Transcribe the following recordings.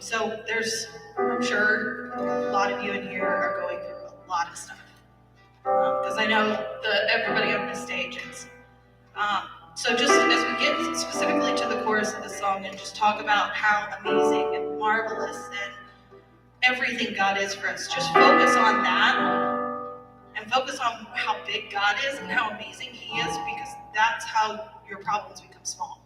So I'm sure a lot of you in here are going through a lot of stuff. Because I know everybody on this stage is. So just as we get specifically to the chorus, chorus of the song and just talk about how amazing and marvelous and everything God is for us. Just focus on that and focus on how big God is and how amazing He is, because that's how your problems become small.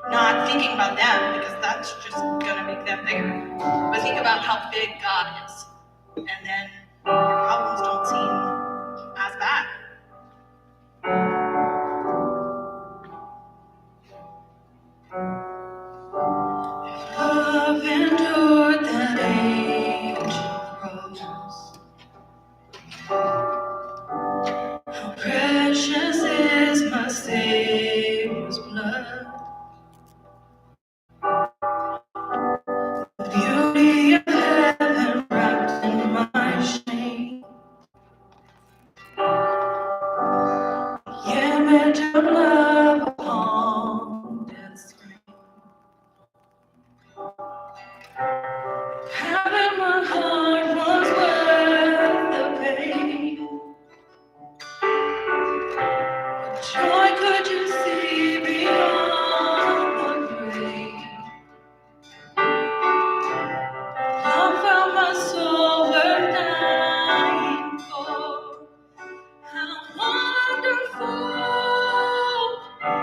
Not thinking about them, because that's just going to make them bigger. But think about how big God is. And then your problems don't seem as bad. If love endured that age rose, how precious is my Savior's blood. The beauty of heaven wrapped in my shame. The image of love upon death's grave. Having my heart was worth the pain. What joy could you see beyond the grave? Love found my soul worth dying for. How wonderful,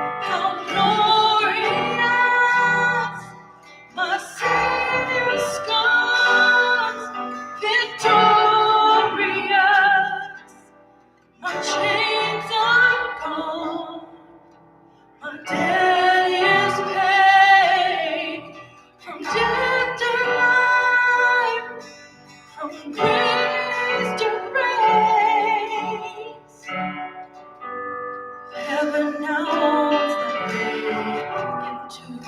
how glorious, my Savior's scars, victorious. My chains are gone, my debt is paid. From death to life, from grace to grace. Heaven now holds that vacant tomb.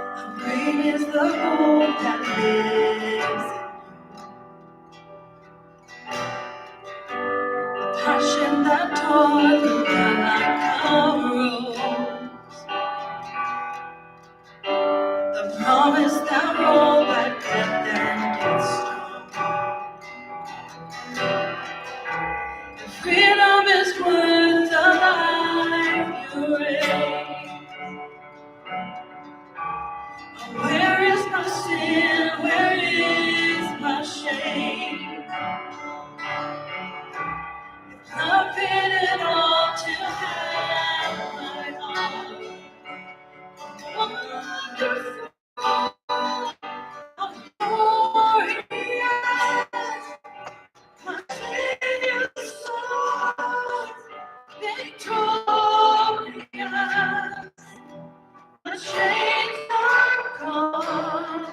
How great is the hope that lives in the passion that tore through the like a rose. The promise that rolled back death and its strong. The freedom is worth the life you raised. Where is my sin? Where is my shame? I paid it all to have my heart. Wonderful, how glorious, my Savior's son, victorious. My chains are gone,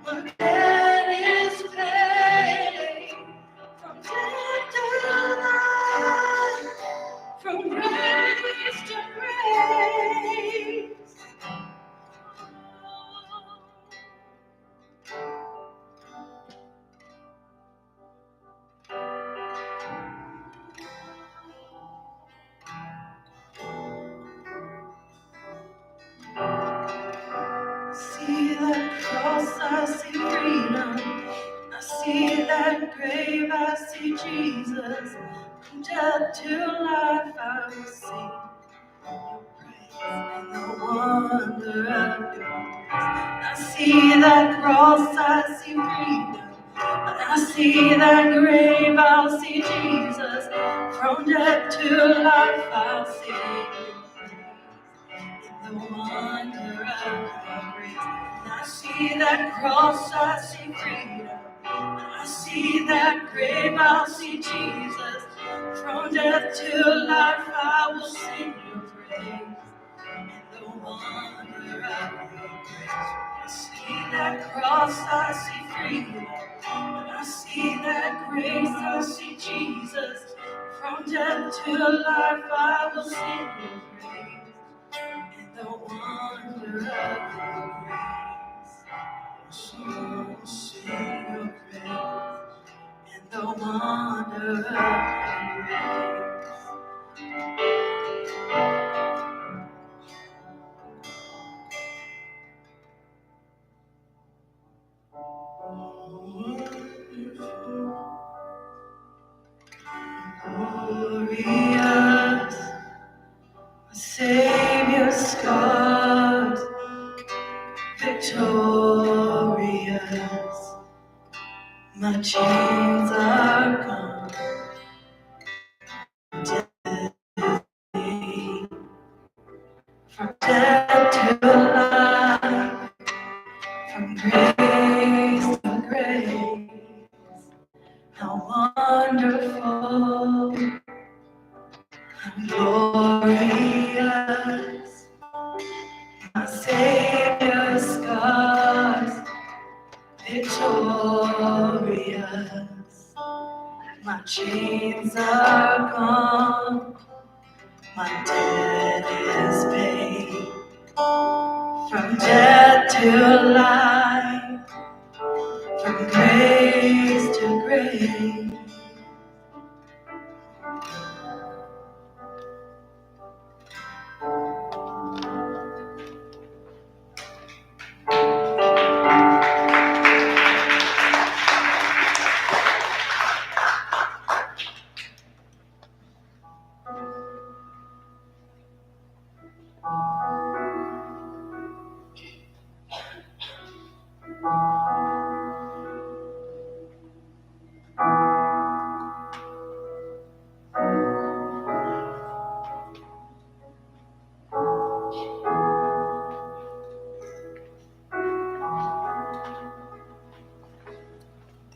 my debt is paid. From death to life, from grace to grace. See that cross, I see freedom. I see that grave, I see Jesus. From death to life, I will sing your praise and the wonder of your grace. I see that cross, I see freedom. I see that grave, I'll see Jesus. From death to life, I'll sing your praise in the wonder of your grace. I see that cross, I see freedom. I see that grave, I'll see Jesus. From death to life, I will sing your praise in the wonder of your grace. I see that cross, I see freedom. I see that grace, I see Jesus. From death to life, I will sing your praise in the wonder of your grace. So sing your praise in the wonder of your grace. Glorious, Savior's scars, victorious. My chains are gone. From death to life, from grace to grace. How wonderful, how glorious. My Savior's scars, victorious. My chains are gone, my debt is paid. From death to life, from grace to grace.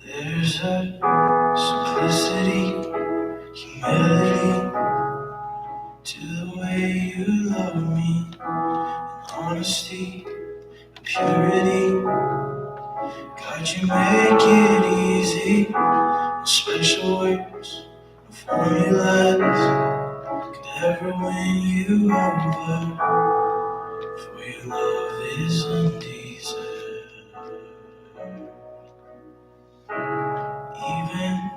There's a simplicity, humility to the way you love me, honesty, purity. God, you make it easy. No special words, no formulas could ever win you over. For your love is undeserved. Even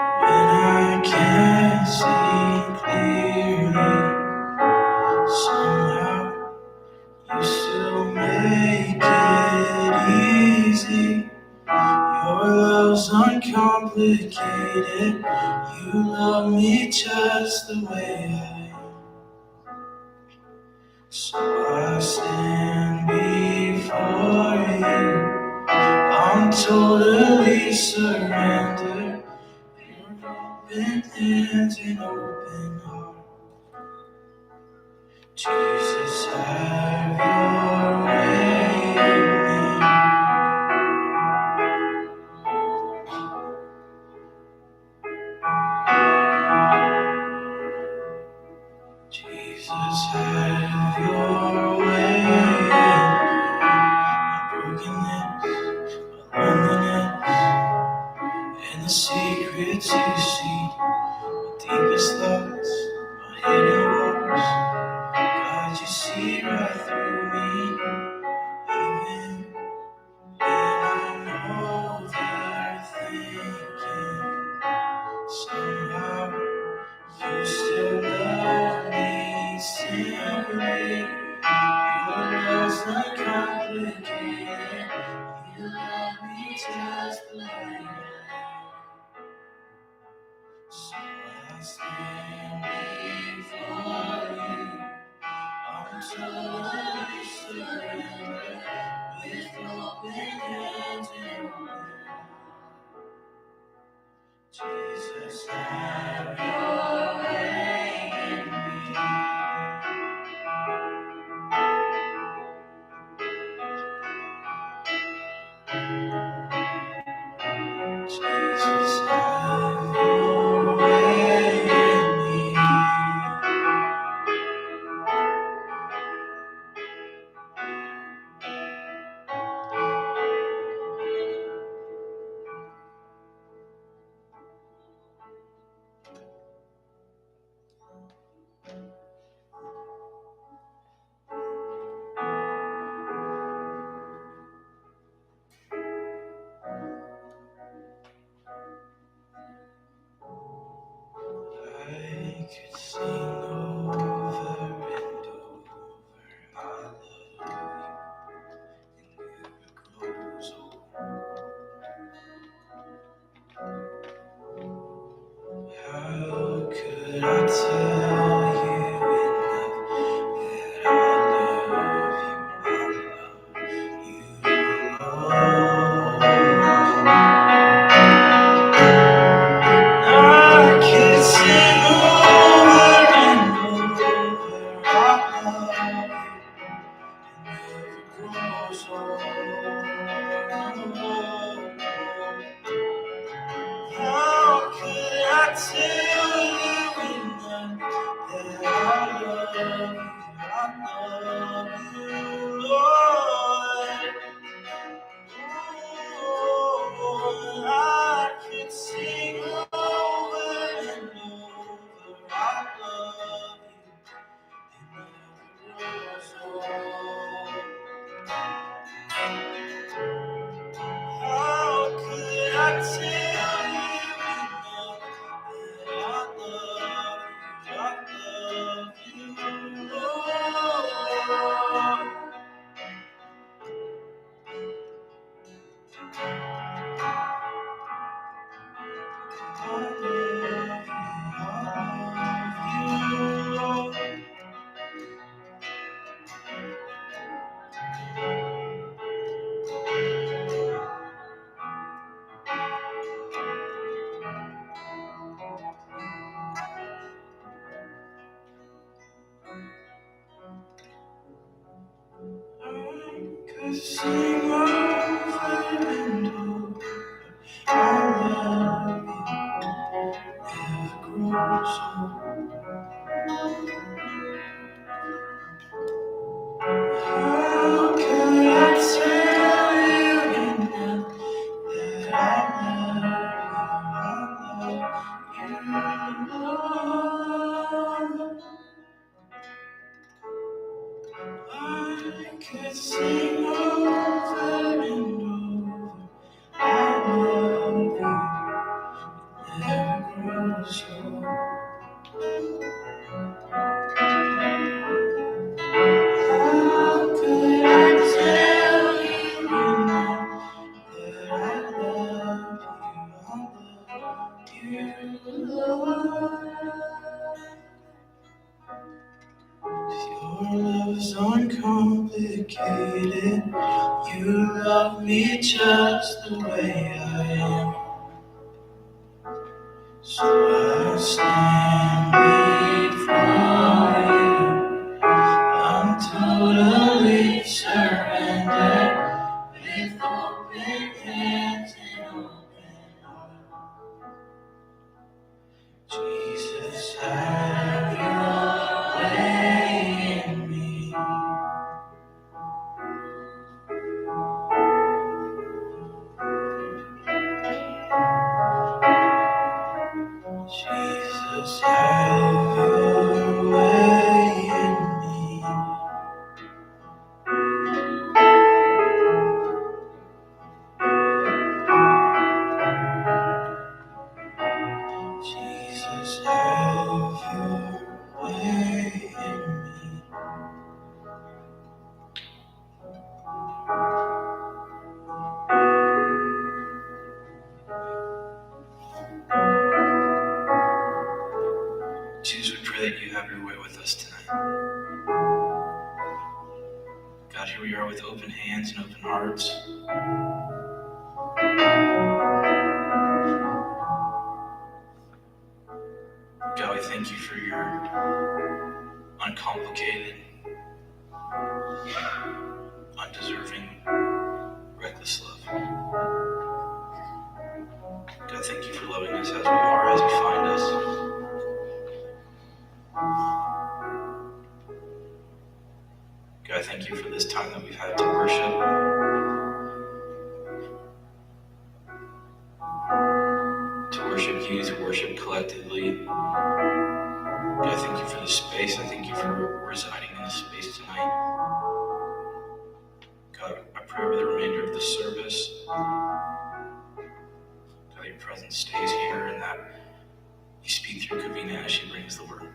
when I can't see clearly, somehow you still make it easy. Your love's uncomplicated. You love me just the way I am. So I stand before you. I'm totally surrendered. Your open hands and open heart. Jesus, have your way in me. Jesus, have your way in me. My brokenness, my loneliness, and the secrets you see. My deepest thoughts, my hidden woes. God, you see right through me. Even when I'm overthinking, somehow you still love me simply. Your love's uncomplicated. You love me just the way I am. So I stand before you. I'm totally surrendered with open hands and open heart. Jesus, have your way in me. Jesus, have your way in me. love you, Lord. Oh, I could sing over and over. I love you and never grow old. How could I tell you enough that I love you, Lord? Sing over and over, I love you, never grows old. How can I tell you enough that I love you, Lord? I could sing over and over, I love you, never grows old. How could I tell you enough that I love you, Lord? Your love's uncomplicated. You love me just the way I am. So I stand before you. I'm totally surrendered with open hands and open heart. Jesus, have your way in me. Jesus, have your way in me. Jesus, have your way in me. Jesus, we pray that you have your way with us tonight. God, here we are with open hands and open hearts. God, we thank you for your uncomplicated, undeserving, reckless love. God, thank you for loving us as we are, as you find us. God, thank you for this time that we've had to worship. To worship you, to worship collectively. God, I thank you for this space. I thank you for residing in this space tonight. God, I pray over the remainder of this service. God, your presence stays here and that you speak through Kavina as she brings the word.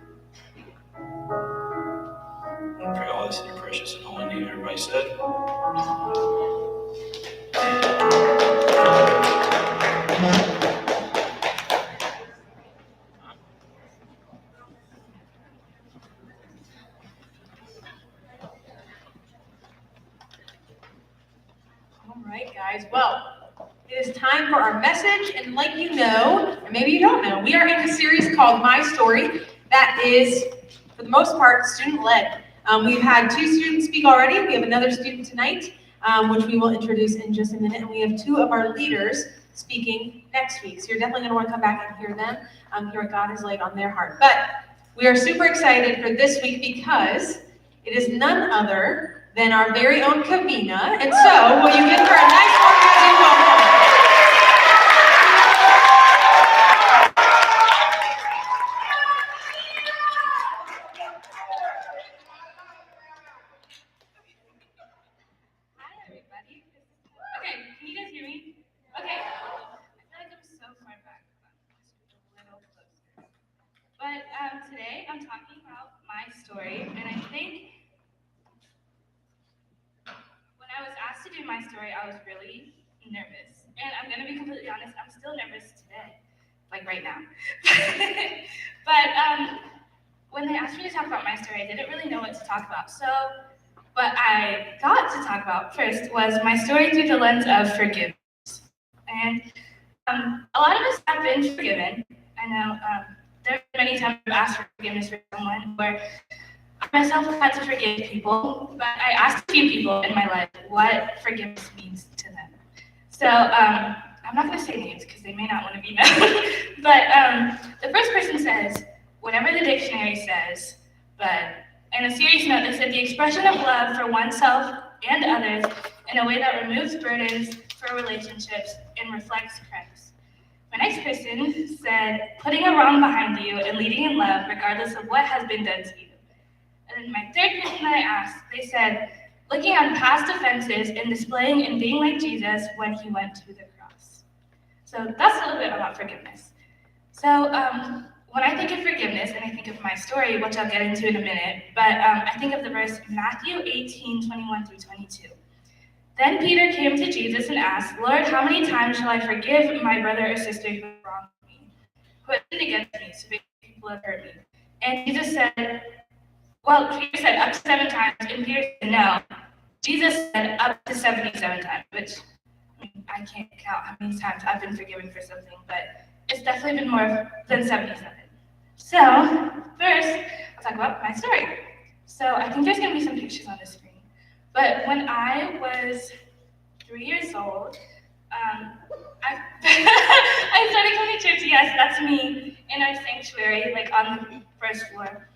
I pray all this in your precious and holy name. Everybody said. All right, guys. Well, it is time for our message, and like you know, or maybe you don't know, we are in a series called My Story that is, for the most part, student-led. We've had 2 students speak already. We have another student tonight, which we will introduce in just a minute, and we have 2 of our leaders speaking next week. So you're definitely going to want to come back and hear them, hear what God has laid on their heart. But We are super excited for this week because it is none other than our very own Kavina. And so, will you give her a nice organizing welcome? Hi, everybody. Okay, can you guys hear me? Okay. I feel like I'm so far back. A little closer. But today I'm talking about my story, and I think when I was asked to do my story, I was really nervous. And I'm gonna be completely honest, I'm still nervous today, like right now. But when they asked me to talk about my story, I didn't really know what to talk about. So what I thought to talk about first was my story through the lens of forgiveness. And a lot of us have been forgiven. I know there are many times I've asked for forgiveness for someone where I myself have had to forgive people, but I asked a few people in my life what forgiveness means to them. So I'm not going to say names because they may not want to be known. But the first person says, whatever the dictionary says, but in a serious note, they said the expression of love for oneself and others in a way that removes burdens for relationships and reflects Christ. My next person said, putting a wrong behind you and leading in love regardless of what has been done to you. And then my third person that I asked, they said, looking on past offenses and displaying and being like Jesus when he went to the cross. So that's a little bit about forgiveness. So when I think of forgiveness, and I think of my story, which I'll get into in a minute, but I think of the verse Matthew 18:21 through 22. Then Peter came to Jesus and asked, Lord, how many times shall I forgive my brother or sister who has wronged me, who has sinned against me, so many people have hurt me? And Jesus said, Peter said up to 7 times, and Peter said no. Jesus said up to 77 times, which I can't count how many times I've been forgiven for something, but it's definitely been more than 77. So, first, I'll talk about my story. So, I think there's going to be some pictures on the screen. But when I was 3 years old, I, I started coming to church. Yes, that's me in our sanctuary, like on the first floor.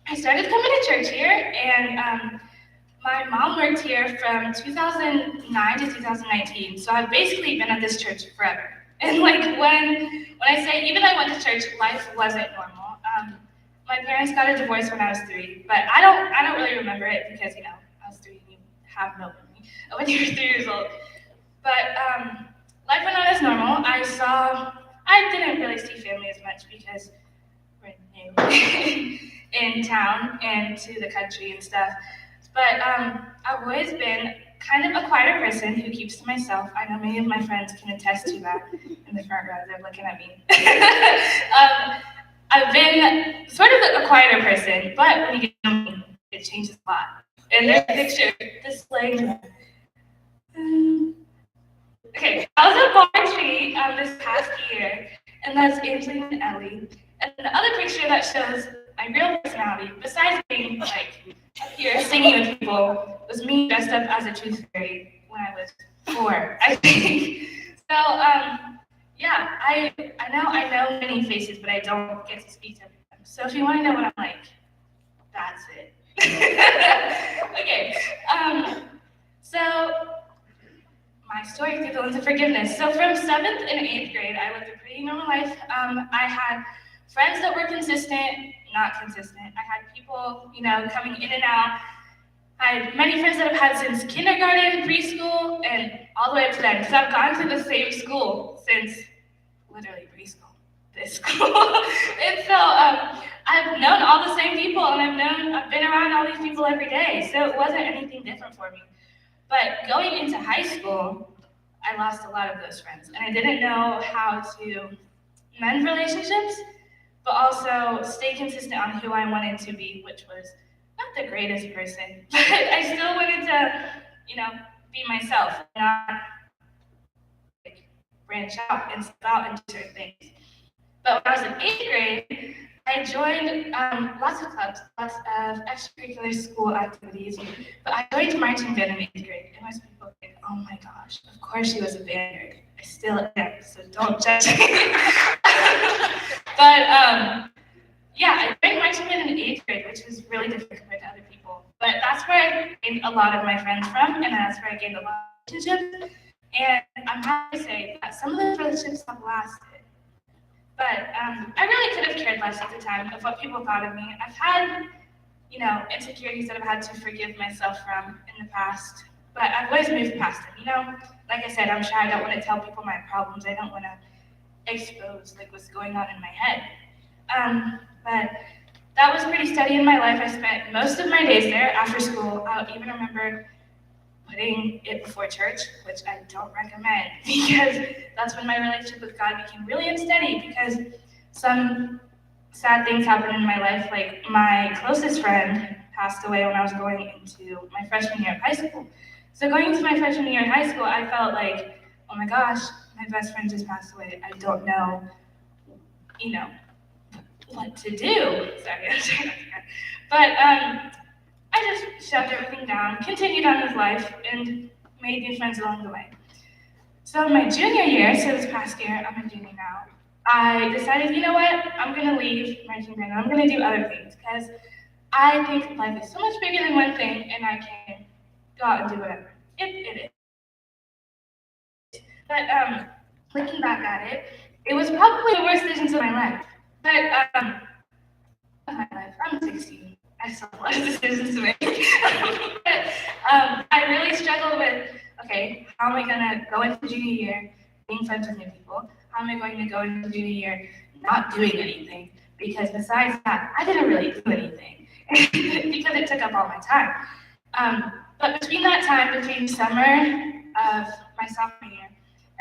I started coming to church here, and my mom worked here from 2009 to 2019, so I've basically been at this church forever. And like when I say even though I went to church, life wasn't normal. My parents got a divorce when I was 3, but I don't really remember it because I was 3 and you have no memory when you're 3 years old. But life went on as normal. I didn't really see family as much because we're new in town and to the country and stuff. But I've always been kind of a quieter person who keeps to myself. I know many of my friends can attest to that in the front row. They're looking at me. I've been sort of a quieter person, but when you get to know me, it changes a lot. And there's a picture displaying. Okay, I was at Bar Tree this past year, and that's Angeline and Ellie. And the other picture that shows my real personality, besides being like up here singing with people, was me dressed up as a tooth fairy when I was 4, I think. So yeah, I know many faces, but I don't get to speak to them. So if you want to know what I'm like, that's it. Okay. So my story through the lens of forgiveness. So from 7th and 8th grade, I lived a pretty normal life. I had friends that were consistent, not consistent. I had people, coming in and out. I had many friends that I've had since kindergarten, preschool, and all the way up to then, because I've gone to the same school since literally preschool, this school. And so I've known all the same people, and I've been around all these people every day, so it wasn't anything different for me. But going into high school, I lost a lot of those friends, and I didn't know how to mend relationships, but also stay consistent on who I wanted to be, which was not the greatest person, but I still wanted to, be myself, not branch out and step out and do certain things. But when I was in 8th grade, I joined lots of clubs, lots of extracurricular school activities, but I joined marching band in 8th grade, and most people think, oh my gosh, of course she was a band nerd. I still am, so don't judge me. But I joined marching band in 8th grade, which was really different compared to other people. But that's where I gained a lot of my friends from, and that's where I gained a lot of relationships. And I'm happy to say that some of those relationships have lasted. But I really could have cared less at the time of what people thought of me. I've had, insecurities that I've had to forgive myself from in the past, but I've always moved past them. Like I said, I'm shy. I don't want to tell people my problems. I don't want to expose like what's going on in my head. But that was pretty steady in my life. I spent most of my days there after school. I even remember putting it before church, which I don't recommend because that's when my relationship with God became really unsteady because some sad things happened in my life. Like my closest friend passed away when I was going into my freshman year of high school. So going into my freshman year of high school, I felt like, oh my gosh, my best friend just passed away. I don't know, what to do. Sorry, I'm trying not to cry. But I just shoved everything down, continued on with life, and made new friends along the way. So my junior year, so this past year, I'm a junior now, I decided, you know what, I'm gonna leave marching band, and I'm gonna do other things, because I think life is so much bigger than one thing, and I can go out and do whatever. It is. But looking back at it, it was probably the worst decisions of my life. But of my life, I'm 16. I still have a lot of decisions to make. But I really struggled with, okay, how am I gonna go into junior year being friends with new people? How am I going to go into junior year not doing anything? Because besides that, I didn't really do anything because it took up all my time. But between that time, between summer of my sophomore year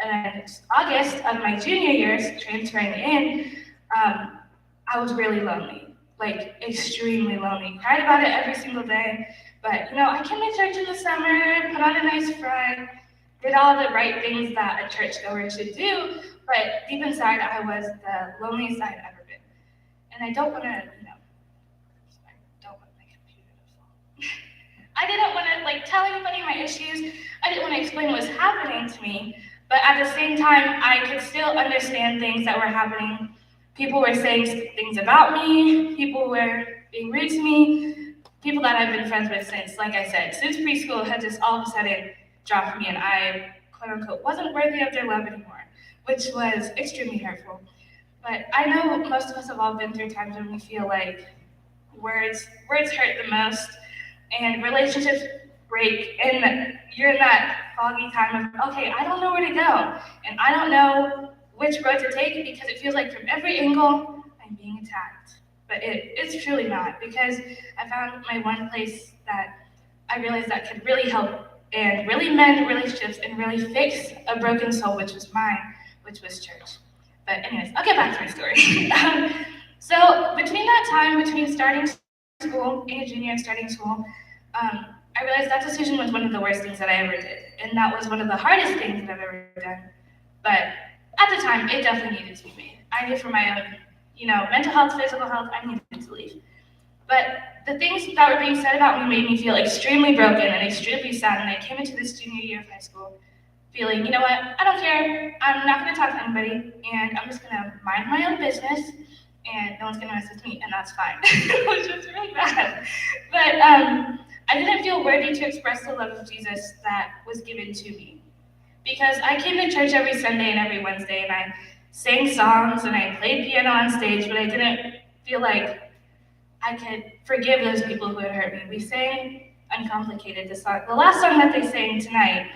and August of my junior years, transferring in, I was really lonely, like extremely lonely. Cried about it every single day. But I came to church in the summer, put on a nice front, did all the right things that a churchgoer should do. But deep inside, I was the loneliest I had ever been. And I don't want to, I don't want my computer to fall. I didn't want to tell anybody my issues. I didn't want to explain what was happening to me. But at the same time, I could still understand things that were happening. People were saying things about me. People were being rude to me. People that I've been friends with since, like I said, since preschool had just all of a sudden dropped me, and I, quote unquote, wasn't worthy of their love anymore, which was extremely hurtful. But I know most of us have all been through times when we feel like words hurt the most, and relationships break, and you're in that foggy time of, okay, I don't know where to go, and I don't know which road to take because it feels like from every angle I'm being attacked. But it's truly not, because I found my one place that I realized that could really help and really mend relationships and really fix a broken soul, which was mine, which was church. But anyways, I'll get back to my story. So between that time, between starting school, being a junior and starting school, I realized that decision was one of the worst things that I ever did. And that was one of the hardest things that I've ever done. But at the time, it definitely needed to be made. I knew for my own, mental health, physical health, I needed to leave. But the things that were being said about me made me feel extremely broken and extremely sad. And I came into this junior year of high school feeling, you know what, I don't care. I'm not going to talk to anybody. And I'm just going to mind my own business. And no one's going to mess with me. And that's fine, which was really bad. But I didn't feel worthy to express the love of Jesus that was given to me. Because I came to church every Sunday and every Wednesday, and I sang songs and I played piano on stage, but I didn't feel like I could forgive those people who had hurt me. We sang Uncomplicated, the last song that they sang tonight,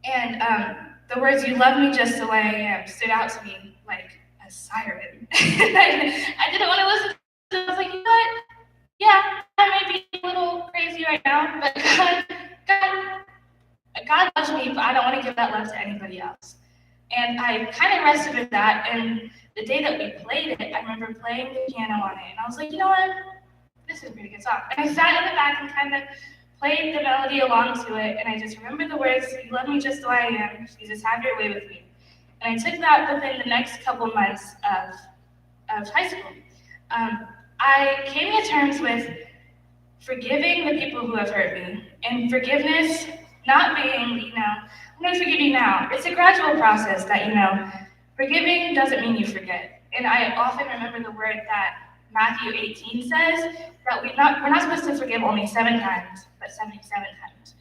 and the words, "You love me just the way I am," stood out to me like a siren. I didn't want to listen to it. I was like, you know what? Yeah, I might be a little crazy right now, but God loves me, but I don't want to give that love to anybody else. And I kind of rested with that, and the day that we played it, I remember playing the piano on it, and I was like, you know what? This is a pretty good song. And I sat in the back and kind of played the melody along to it, and I just remember the words, "You love me just the way I am, Jesus, have your way with me." And I took that within the next couple months of high school. I came to terms with forgiving the people who have hurt me, and forgiveness not being, I'm going to forgive you now. It's a gradual process that, forgiving doesn't mean you forget. And I often remember the word that Matthew 18 says that we're not supposed to forgive only 7 times, but 77 times.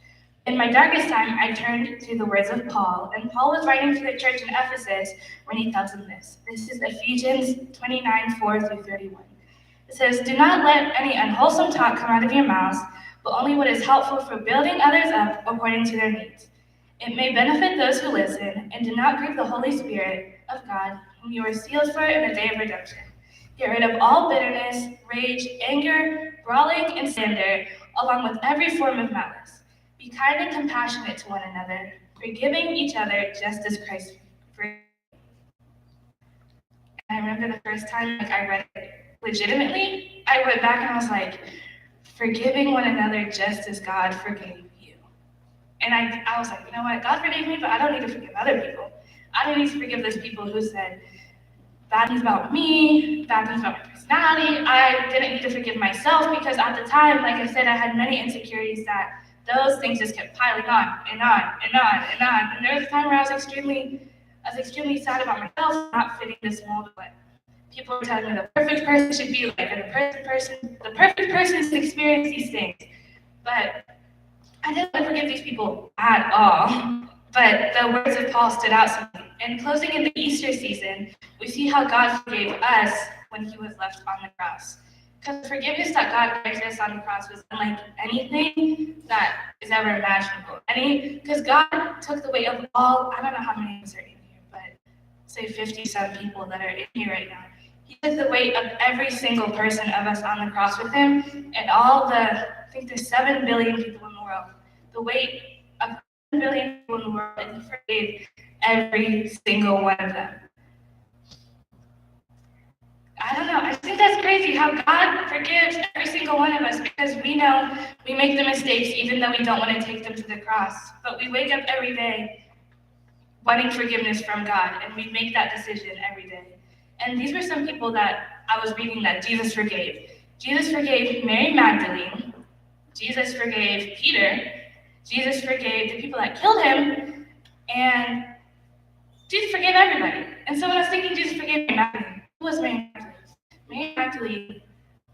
In my darkest time, I turned to the words of Paul, and Paul was writing to the church in Ephesus when he tells them this. This is Ephesians 29:4-31. It says, "Do not let any unwholesome talk come out of your mouths, but only what is helpful for building others up according to their needs. It may benefit those who listen, and do not grieve the Holy Spirit of God, whom you are sealed for in the day of redemption. Get rid of all bitterness, rage, anger, brawling, and slander, along with every form of malice. Be kind and compassionate to one another, forgiving each other just as Christ forgave." And I remember the first time I read it legitimately, I went back and I was like, forgiving one another just as God forgave you. And I was like, you know what, God forgave me, but I don't need to forgive other people. I don't need to forgive those people who said bad things about me, bad things about my personality. I didn't need to forgive myself because at the time, like I said, I had many insecurities that those things just kept piling on and on and on and on. And there was a time where I was extremely sad about myself not fitting this mold of what people were telling me the perfect person should be like, and the perfect person should experience these things. But I didn't want to forgive these people at all. But the words of Paul stood out to me. And closing in the Easter season, we see how God forgave us when he was left on the cross. Because the forgiveness that God granted us on the cross was unlike anything that is ever imaginable. Because God took the weight of all, I don't know how many of us are in here, but say 50-some people that are in here right now. He took the weight of every single person of us on the cross with him, and I think there's 7 billion people in the world. The weight of 7 billion people in the world, and he forgave every single one of them. I don't know, I think that's crazy how God forgives every single one of us, because we know we make the mistakes even though we don't want to take them to the cross. But we wake up every day wanting forgiveness from God, and we make that decision every day. And these were some people that I was reading that Jesus forgave. Jesus forgave Mary Magdalene. Jesus forgave Peter. Jesus forgave the people that killed him. And Jesus forgave everybody. And so when I was thinking Jesus forgave Mary Magdalene, who was Mary Magdalene? Mary Magdalene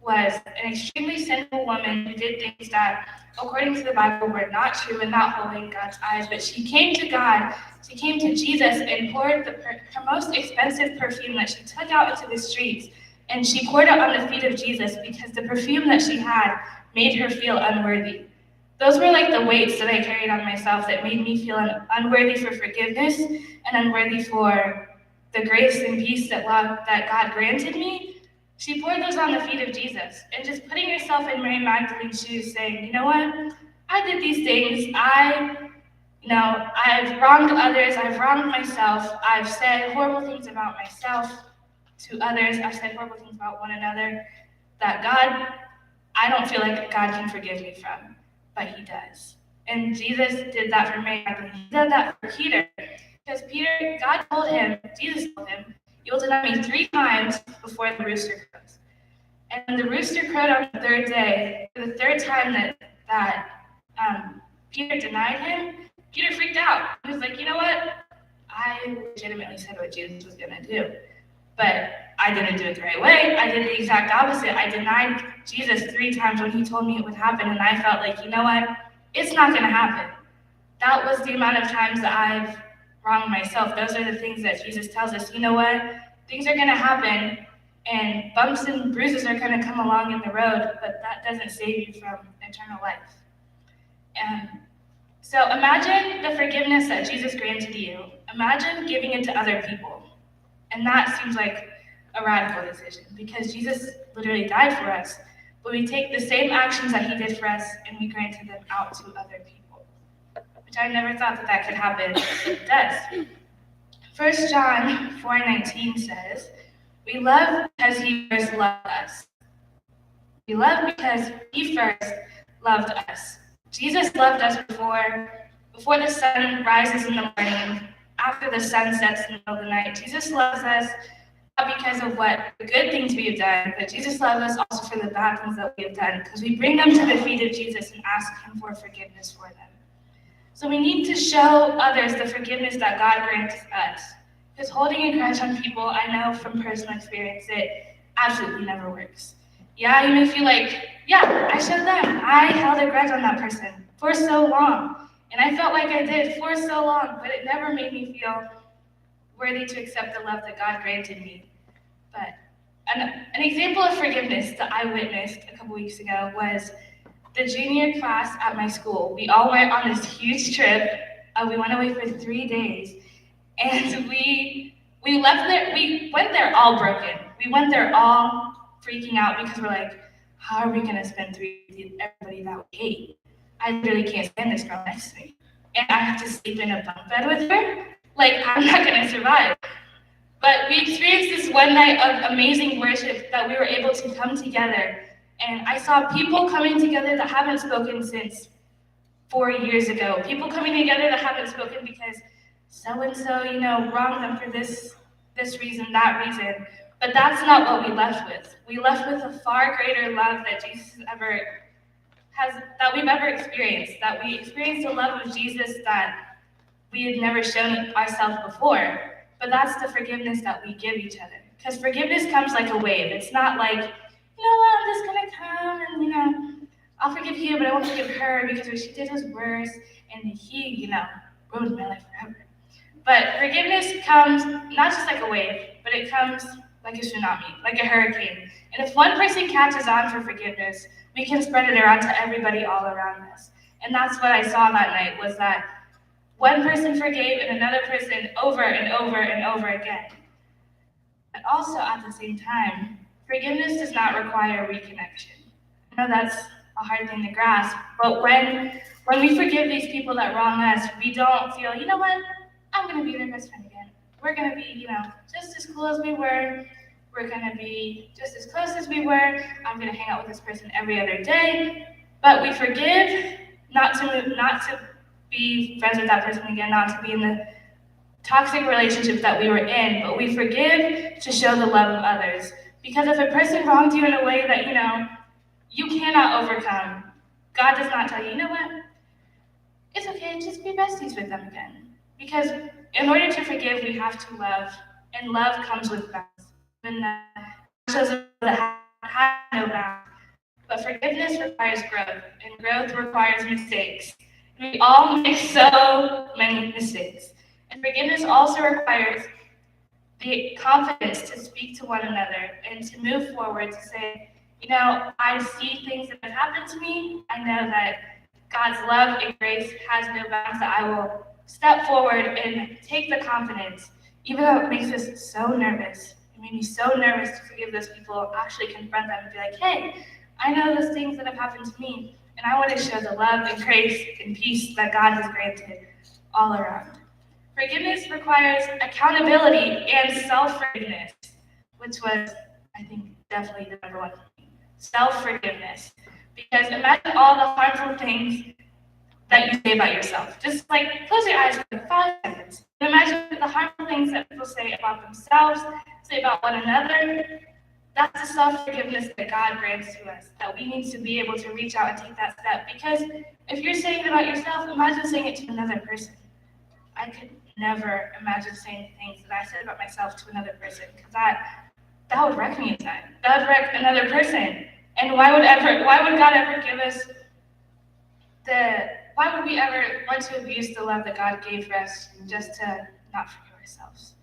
was an extremely sinful woman who did things that, according to the Bible, were not true and not holy in God's eyes. But she came to God, she came to Jesus and poured her most expensive perfume that she took out into the streets, and she poured it on the feet of Jesus because the perfume that she had made her feel unworthy. Those were like the weights that I carried on myself that made me feel unworthy for forgiveness and unworthy for the grace and peace that God granted me. She poured those on the feet of Jesus, and just putting herself in Mary Magdalene's shoes, saying, you know what, I did these things, I've wronged others, I've wronged myself, I've said horrible things about myself to others, I've said horrible things about one another, that God, I don't feel like God can forgive me from, but he does. And Jesus did that for Mary Magdalene. He did that for Peter, because Jesus told him, you will deny me 3 times before the rooster crows. And when the rooster crowed on the 3rd day, the 3rd time that Peter denied him, Peter freaked out. He was like, you know what? I legitimately said what Jesus was going to do. But I didn't do it the right way. I did the exact opposite. I denied Jesus 3 times when he told me it would happen, and I felt like, you know what? It's not going to happen. That was the amount of times that I've wronged myself. Those are the things that Jesus tells us, you know what? Things are going to happen, and bumps and bruises are going to come along in the road, but that doesn't save you from eternal life. And so imagine the forgiveness that Jesus granted you. Imagine giving it to other people. And that seems like a radical decision, because Jesus literally died for us, but we take the same actions that he did for us and we granted them out to other people, which I never thought that could happen, but it does. 1 John 4:19 says, we love because he first loved us. We love because he first loved us. Jesus loved us before the sun rises in the morning, after the sun sets in the middle of the night. Jesus loves us not because of what the good things we have done, but Jesus loves us also for the bad things that we have done, because we bring them to the feet of Jesus and ask him for forgiveness for them. So we need to show others the forgiveness that God grants us. Because holding a grudge on people, I know from personal experience, absolutely never works. Yeah, you may feel like, yeah, I showed them. I held a grudge on that person for so long. And I felt like I did for so long, but it never made me feel worthy to accept the love that God granted me. But an example of forgiveness that I witnessed a couple weeks ago was the junior class at my school. We all went on this huge trip. We went away for 3 days, and we left there. We went there all broken. We went there all freaking out because we're like, how are we gonna spend 3 days with everybody that we hate? I literally can't stand this girl next to me, and I have to sleep in a bunk bed with her. Like, I'm not gonna survive. But we experienced this one night of amazing worship that we were able to come together. And I saw people coming together that haven't spoken since 4 years ago. People coming together that haven't spoken because so-and-so, wronged them for this reason, that reason. But that's not what we left with. We left with a far greater love that we've ever experienced. That we experienced the love of Jesus that we had never shown ourselves before. But that's the forgiveness that we give each other. Because forgiveness comes like a wave. It's not like, you know what, I'm just gonna come and, I'll forgive you, but I won't forgive her because what she did was worse, and he, ruined my life forever. But forgiveness comes not just like a wave, but it comes like a tsunami, like a hurricane. And if one person catches on for forgiveness, we can spread it around to everybody all around us. And that's what I saw that night, was that one person forgave and another person over and over and over again. But also at the same time, forgiveness does not require reconnection. I know that's a hard thing to grasp, but when we forgive these people that wrong us, we don't feel, you know what, I'm gonna be their best friend again. We're gonna be, just as cool as we were. We're gonna be just as close as we were. I'm gonna hang out with this person every other day. But we forgive not to be friends with that person again, not to be in the toxic relationship that we were in, but we forgive to show the love of others. Because if a person wronged you in a way that, you cannot overcome, God does not tell you, you know what, it's okay, just be besties with them again. Because in order to forgive, we have to love, and love comes with bounds. Even that shows that have no bounds. But forgiveness requires growth, and growth requires mistakes. We all make so many mistakes. And forgiveness also requires the confidence to speak to one another and to move forward to say, I see things that have happened to me. I know that God's love and grace has no bounds, that I will step forward and take the confidence, even though it makes us so nervous. It made me so nervous to forgive those people, actually confront them and be like, hey, I know those things that have happened to me, and I want to show the love and grace and peace that God has granted all around. Forgiveness requires accountability and self-forgiveness, which was, I think, definitely the number one thing. Self-forgiveness. Because imagine all the harmful things that you say about yourself. Just like close your eyes for like 5 seconds. Imagine the harmful things that people say about themselves, say about one another. That's the self-forgiveness that God grants to us, that we need to be able to reach out and take that step. Because if you're saying it about yourself, imagine saying it to another person. I could never imagine saying things that I said about myself to another person, because that would wreck me inside. That would wreck another person. And why would God ever give us why would we ever want to abuse the love that God gave us just to not forgive ourselves?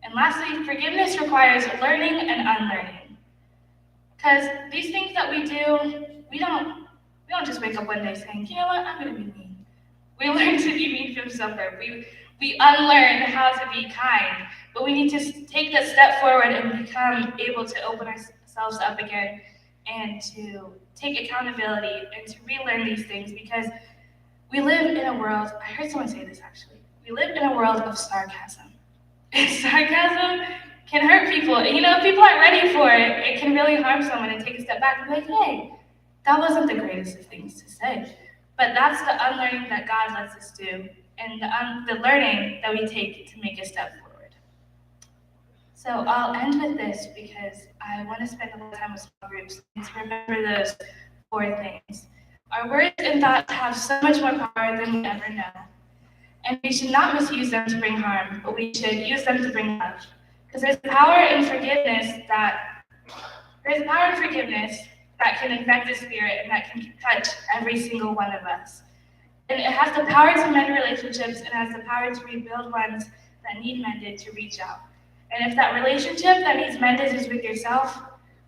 And lastly, forgiveness requires learning and unlearning. Because these things that we do, we don't just wake up one day saying, you know what, I'm gonna be mean. We learn to be mean from somewhere. We unlearn how to be kind, but we need to take that step forward and become able to open ourselves up again and to take accountability and to relearn these things, because we live in a world, I heard someone say this actually, we live in a world of sarcasm. And sarcasm can hurt people. If people aren't ready for it, it can really harm someone and take a step back and be like, hey, that wasn't the greatest of things to say. But that's the unlearning that God lets us do, and the learning that we take to make a step forward. So I'll end with this because I want to spend a little time with small groups and to remember those 4 things. Our words and thoughts have so much more power than we ever know. And we should not misuse them to bring harm, but we should use them to bring love. Because there's power in forgiveness that There's power in forgiveness that can infect the spirit and that can touch every single one of us. And it has the power to mend relationships and has the power to rebuild ones that need mended to reach out. And if that relationship that needs mended is with yourself,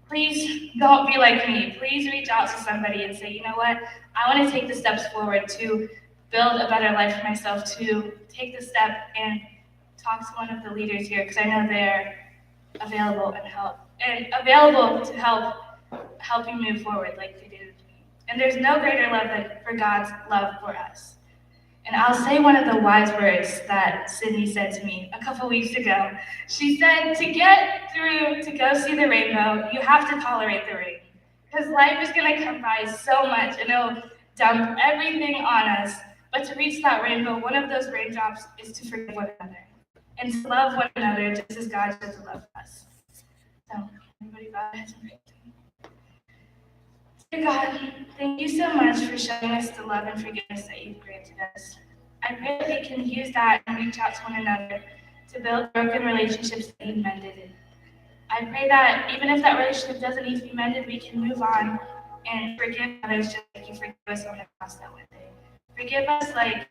please don't be like me. Please reach out to somebody and say, you know what, I want to take the steps forward to build a better life for myself, to take the step and talk to one of the leaders here, because I know they're available to help you move forward like they did with me. And there's no greater love than for God's love for us. And I'll say one of the wise words that Sydney said to me a couple weeks ago. She said, to go see the rainbow, you have to tolerate the rain. Because life is going to come by so much and it'll dump everything on us. But to reach that rainbow, one of those raindrops is to forgive one another and to love one another just as God does love us. So, everybody bow their heads and pray. Dear God, thank you so much for showing us the love and forgiveness that you've granted us. I pray that we can use that and reach out to one another to build broken relationships that you've mended. I pray that even if that relationship doesn't need to be mended, we can move on and forgive others just like you forgive us on the cross that one day. Forgive us let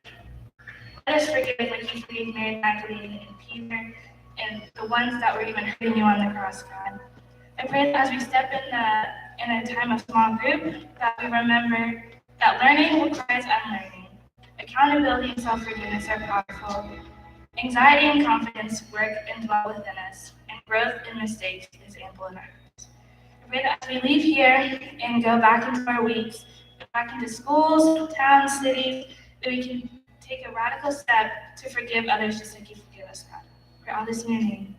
us forgive like you forgave Mary Magdalene and Peter and the ones that were even hurting you on the cross, God. I pray that as we step in a time of small group, that we remember that learning requires unlearning. Accountability and self-forgiveness are powerful. Anxiety and confidence work and dwell within us, and growth in mistakes is ample in our hearts. I pray that as we leave here and go back into our weeks, go back into schools, towns, cities, that we can take a radical step to forgive others just like you forgive us, God. For all this in your name.